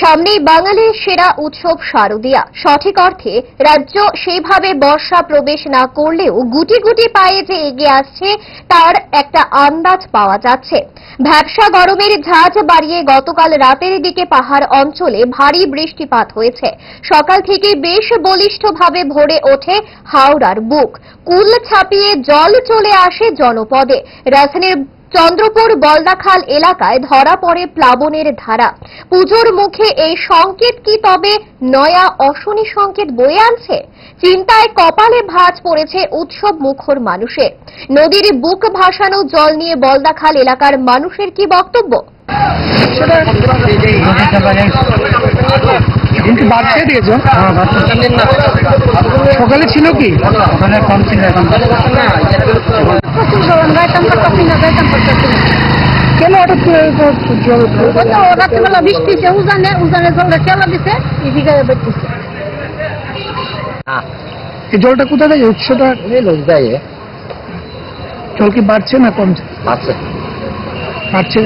সামনেই বাঙালির সেরা উৎসব শারদীয়া। সঠিক অর্থে রাজ্য সেইভাবে বর্ষা প্রবেশ না করলেও গুটি গুটি পায়ে যে এগিয়ে আসছে তার একটা আন্দাজ পাওয়া যাচ্ছে। ভ্যাপসা গরমের ঝাঁজ বাড়িয়ে গতকাল রাতের দিকে পাহাড় অঞ্চলে ভারী বৃষ্টিপাত হয়েছে। সকাল থেকে বেশ বলিষ্ঠভাবে ভরে ওঠে হাওড়ার বুক। কুল ছাপিয়ে জল চলে আসে জনপদে। রাজধানীর চন্দ্রপুর বলদাখাল এলাকায় ধরা পড়ে প্লাবনের ধারা। পুজোর মুখে এই সংকেত কি তবে নয়া অশনি সংকেত বয়ে আনছে? চিন্তায় কপালে ভাঁজ পড়েছে উৎসব মুখর মানুষের। নদীর বুক ভাসানো জল নিয়ে বলদাখাল এলাকার মানুষের কি বক্তব্য? সকালে ছিল কি? সকালে কম ছিল, এখন কেন রাত্রিবেলা বৃষ্টি উজানে জলটা চেলা দিছে, এই জলটা কোথা থেকে উৎসটা জল কি বাড়ছে না কমছে? বাড়ছে।